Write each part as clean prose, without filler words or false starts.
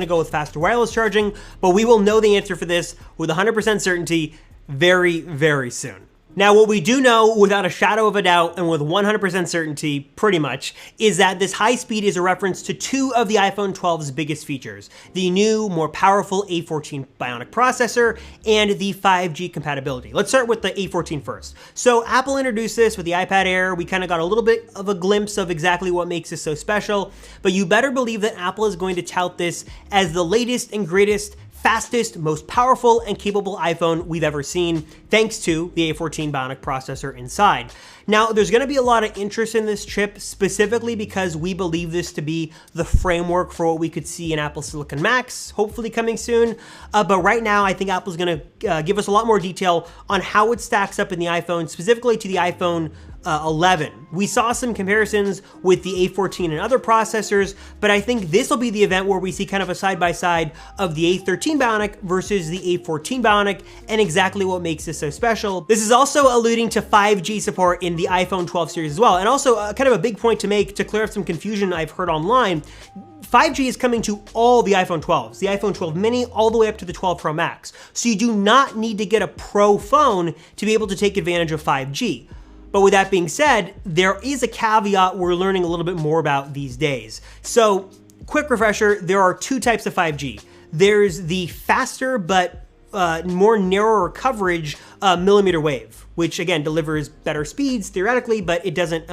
to go with faster wireless charging, but we will know the answer for this with 100% certainty very, very soon. Now, what we do know without a shadow of a doubt and with 100% certainty, pretty much, is that this high speed is a reference to two of the iPhone 12's biggest features, the new, more powerful A14 Bionic processor and the 5G compatibility. Let's start with the A14 first. So Apple introduced this with the iPad Air. We kind of got a little bit of a glimpse of exactly what makes this so special, but you better believe that Apple is going to tout this as the latest and greatest, fastest, most powerful and capable iPhone we've ever seen, thanks to the A14 Bionic processor inside. Now, there's gonna be a lot of interest in this chip, specifically because we believe this to be the framework for what we could see in Apple Silicon Macs, hopefully coming soon. But right now, I think Apple's gonna give us a lot more detail on how it stacks up in the iPhone, specifically to the iPhone 11. We saw some comparisons with the A14 and other processors, but I think this will be the event where we see kind of a side-by-side of the A13 Bionic versus the A14 Bionic and exactly what makes this so special. This is also alluding to 5G support in the iPhone 12 series as well. And also kind of a big point to make to clear up some confusion I've heard online. 5G is coming to all the iPhone 12s, the iPhone 12 mini, all the way up to the 12 Pro Max. So you do not need to get a Pro phone to be able to take advantage of 5G. But with that being said, there is a caveat we're learning a little bit more about these days. So, quick refresher, there are two types of 5G. There's the faster but more narrower coverage millimeter wave, which again delivers better speeds theoretically, but it doesn't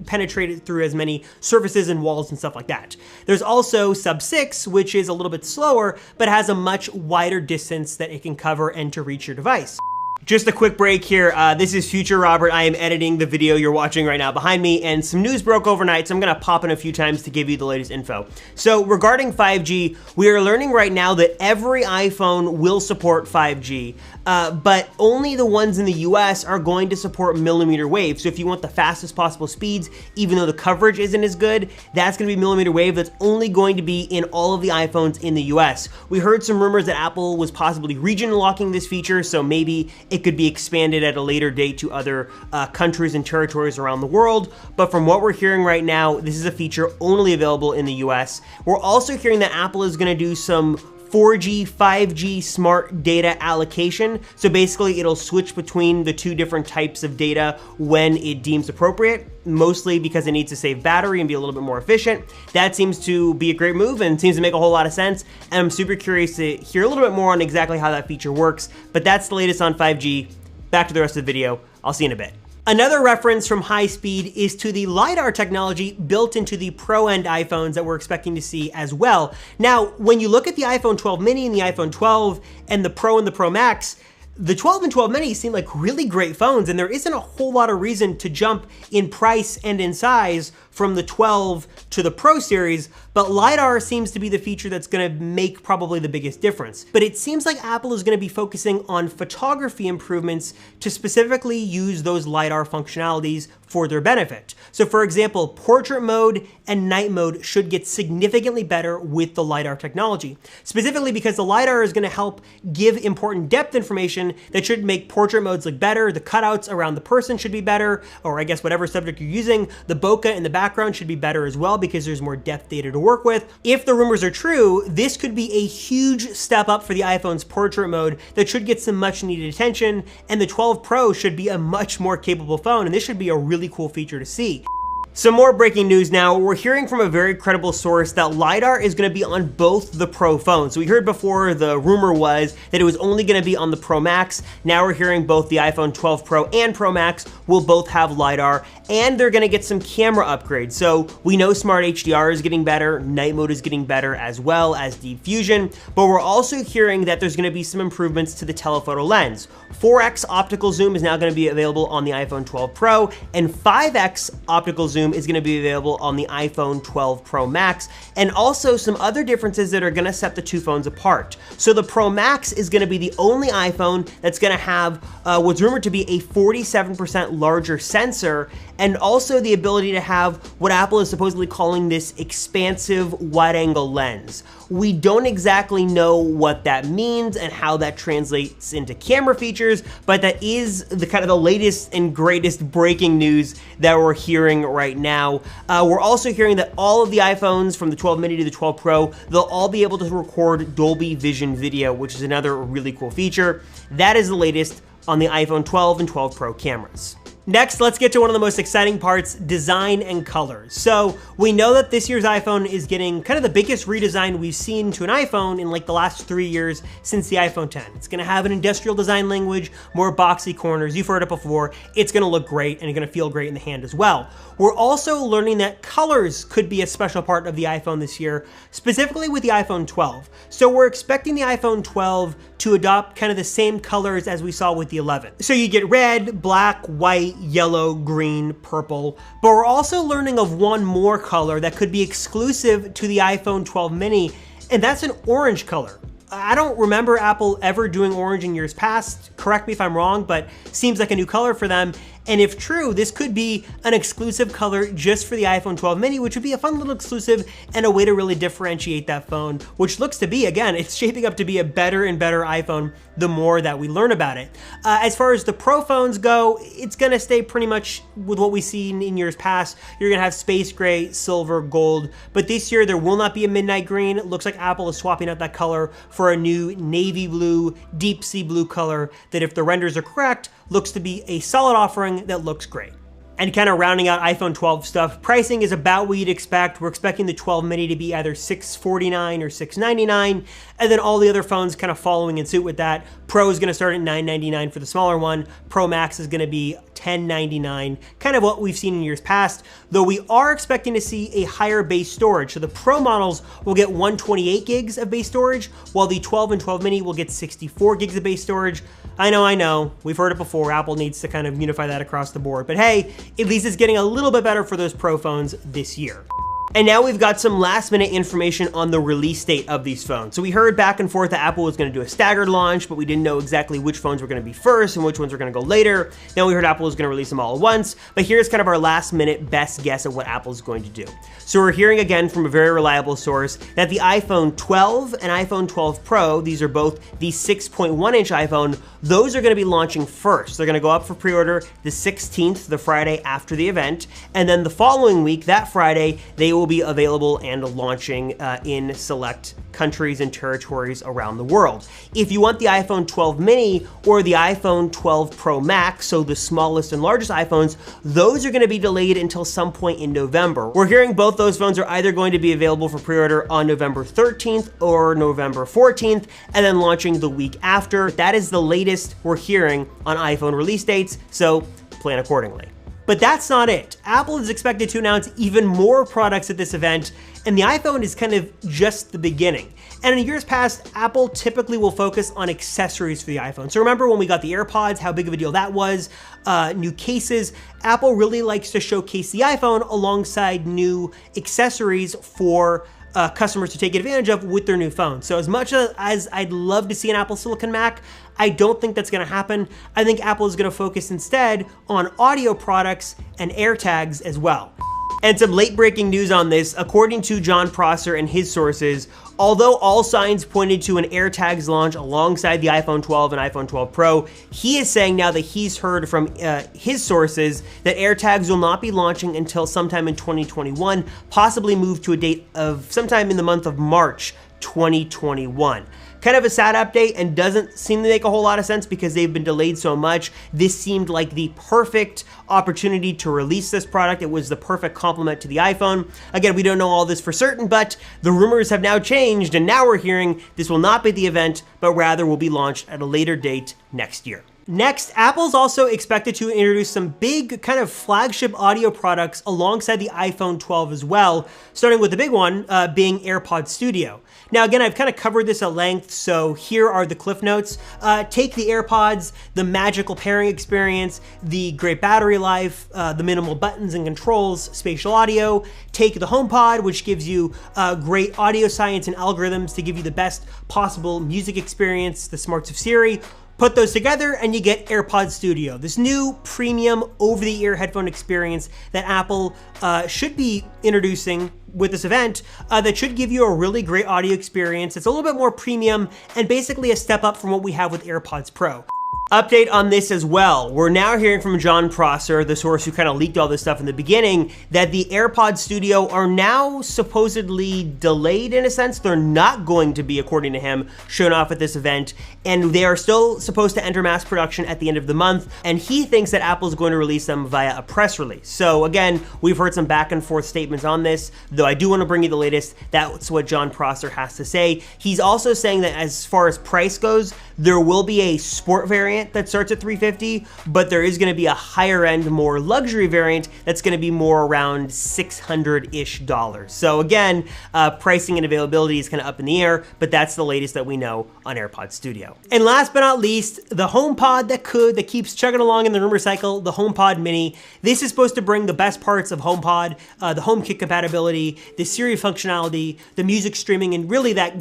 penetrate it through as many surfaces and walls and stuff like that. There's also sub 6, which is a little bit slower, but has a much wider distance that it can cover and to reach your device. Just a quick break here. This is Future Robert. I am editing the video you're watching right now behind me, and some news broke overnight, so I'm gonna pop in a few times to give you the latest info. So regarding 5G, we are learning right now that every iPhone will support 5G, but only the ones in the US are going to support millimeter wave. So if you want the fastest possible speeds, even though the coverage isn't as good, that's gonna be millimeter wave. That's only going to be in all of the iPhones in the US. We heard some rumors that Apple was possibly region locking this feature, so maybe it could be expanded at a later date to other countries and territories around the world. But from what we're hearing right now, this is a feature only available in the US. We're also hearing that Apple is gonna do some 4G, 5G smart data allocation. So basically it'll switch between the two different types of data when it deems appropriate, mostly because it needs to save battery and be a little bit more efficient. That seems to be a great move and seems to make a whole lot of sense. And I'm super curious to hear a little bit more on exactly how that feature works, but that's the latest on 5G. Back to the rest of the video. I'll see you in a bit. Another reference from high speed is to the LiDAR technology built into the Pro-end iPhones that we're expecting to see as well. Now, when you look at the iPhone 12 mini and the iPhone 12 and the Pro and the Pro Max, the 12 and 12 mini seem like really great phones, and there isn't a whole lot of reason to jump in price and in size from the 12 to the Pro series, but LiDAR seems to be the feature that's gonna make probably the biggest difference. But it seems like Apple is gonna be focusing on photography improvements to specifically use those LiDAR functionalities for their benefit. So for example, portrait mode and night mode should get significantly better with the LiDAR technology, specifically because the LiDAR is gonna help give important depth information that should make portrait modes look better. The cutouts around the person should be better, or I guess whatever subject you're using. The bokeh in the background should be better as well because there's more depth data to work with. If the rumors are true, this could be a huge step up for the iPhone's portrait mode that should get some much needed attention, and the 12 Pro should be a much more capable phone, and this should be a really cool feature to see. Some more breaking news now. We're hearing from a very credible source that LiDAR is going to be on both the Pro phones. So we heard before the rumor was that it was only going to be on the Pro Max. Now we're hearing both the iPhone 12 Pro and Pro Max will both have LiDAR, and they're going to get some camera upgrades. So we know Smart HDR is getting better, night mode is getting better, as well as Deep Fusion, but we're also hearing that there's going to be some improvements to the telephoto lens. 4x optical zoom is now going to be available on the iPhone 12 Pro, and 5x optical zoom is going to be available on the iPhone 12 Pro Max, and also some other differences that are going to set the two phones apart. So the Pro Max is going to be the only iPhone that's going to have what's rumored to be a 47% larger sensor, and also the ability to have what Apple is supposedly calling this expansive wide-angle lens. We don't exactly know what that means and how that translates into camera features, but that is the kind of the latest and greatest breaking news that we're hearing right now. We're also hearing that all of the iPhones from the 12 mini to the 12 Pro, they'll all be able to record Dolby Vision video, which is another really cool feature. That is the latest on the iPhone 12 and 12 Pro cameras. Next, let's get to one of the most exciting parts, design and colors. So we know that this year's iPhone is getting kind of the biggest redesign we've seen to an iPhone in like the last 3 years since the iPhone 10. It's gonna have an industrial design language, more boxy corners. You've heard it before. It's gonna look great and it's gonna feel great in the hand as well. We're also learning that colors could be a special part of the iPhone this year, specifically with the iPhone 12. So we're expecting the iPhone 12 to adopt kind of the same colors as we saw with the 11. So you get red, black, white, yellow, green, purple, but we're also learning of one more color that could be exclusive to the iPhone 12 mini, and that's an orange color. I don't remember Apple ever doing orange in years past. Correct me if I'm wrong, but seems like a new color for them. And if true, this could be an exclusive color just for the iPhone 12 mini, which would be a fun little exclusive and a way to really differentiate that phone, which looks to be, again, it's shaping up to be a better and better iPhone the more that we learn about it. As far as the Pro phones go, it's gonna stay pretty much with what we've seen in years past. You're gonna have space gray, silver, gold, but this year there will not be a midnight green. It looks like Apple is swapping out that color for a new navy blue, deep sea blue color that, if the renders are correct, looks to be a solid offering that looks great. And kind of rounding out iPhone 12 stuff, pricing is about what you'd expect. We're expecting the 12 mini to be either $649 or $699, and then all the other phones kind of following in suit with that. Pro is gonna start at $999 for the smaller one. Pro Max is gonna be $1099, kind of what we've seen in years past, though we are expecting to see a higher base storage. So the Pro models will get 128 gigs of base storage, while the 12 and 12 mini will get 64 gigs of base storage. I know, we've heard it before. Apple needs to kind of unify that across the board, but hey, at least it's getting a little bit better for those Pro phones this year. And now we've got some last minute information on the release date of these phones. So we heard back and forth that Apple was gonna do a staggered launch, but we didn't know exactly which phones were gonna be first and which ones were gonna go later. Then we heard Apple was gonna release them all at once, but here's kind of our last minute best guess at what Apple's going to do. So we're hearing again from a very reliable source that the iPhone 12 and iPhone 12 Pro, these are both the 6.1-inch iPhone, those are gonna be launching first. They're gonna go up for pre-order the 16th, the Friday after the event, and then the following week, that Friday, they will be available and launching in select countries and territories around the world. If you want the iPhone 12 mini or the iPhone 12 Pro Max, so the smallest and largest iPhones, those are gonna be delayed until some point in November. We're hearing both those phones are either going to be available for pre-order on November 13th or November 14th, and then launching the week after. That is the latest we're hearing on iPhone release dates, so plan accordingly. But that's not it. Apple is expected to announce even more products at this event, and the iPhone is kind of just the beginning. And in years past, Apple typically will focus on accessories for the iPhone. So remember when we got the Airpods, how big of a deal that was, new cases. Apple really likes to showcase the iPhone alongside new accessories for customers to take advantage of with their new phone. So as much as I'd love to see an Apple Silicon Mac, I don't think that's gonna happen. I think Apple is gonna focus instead on audio products and AirTags as well. And some late breaking news on this, according to John Prosser and his sources, although all signs pointed to an AirTags launch alongside the iPhone 12 and iPhone 12 Pro, he is saying now that he's heard from his sources that AirTags will not be launching until sometime in 2021, possibly move to a date of sometime in the month of March 2021. Kind of a sad update and doesn't seem to make a whole lot of sense because they've been delayed so much. This seemed like the perfect opportunity to release this product. It was the perfect complement to the iPhone. Again, we don't know all this for certain, but the rumors have now changed, and now we're hearing this will not be the event, but rather will be launched at a later date next year. Next, Apple's also expected to introduce some big kind of flagship audio products alongside the iPhone 12 as well, starting with the big one being Airpods Studio. Now again, I've kind of covered this at length, so here are the cliff notes. Take the AirPods, the magical pairing experience, the great battery life, the minimal buttons and controls, spatial audio. Take the HomePod, which gives you great audio science and algorithms to give you the best possible music experience, the smarts of Siri. Put those together and you get AirPods Studio, this new premium over-the-ear headphone experience that Apple should be introducing with this event that should give you a really great audio experience. It's a little bit more premium and basically a step up from what we have with AirPods Pro. Update on this as well. We're now hearing from Jon Prosser, the source who kind of leaked all this stuff in the beginning, that the AirPods Studio are now supposedly delayed in a sense. They're not going to be, according to him, shown off at this event, and they are still supposed to enter mass production at the end of the month, and he thinks that Apple's going to release them via a press release. So again, we've heard some back and forth statements on this, though I do want to bring you the latest. That's what Jon Prosser has to say. He's also saying that as far as price goes, there will be a sport variant that starts at $350, but there is gonna be a higher end, more luxury variant that's gonna be more around $600-ish. So again, pricing and availability is kind of up in the air, but that's the latest that we know on AirPods Studio. And last but not least, the HomePod that keeps chugging along in the rumor cycle, the HomePod Mini. This is supposed to bring the best parts of HomePod, the HomeKit compatibility, the Siri functionality, the music streaming, and really that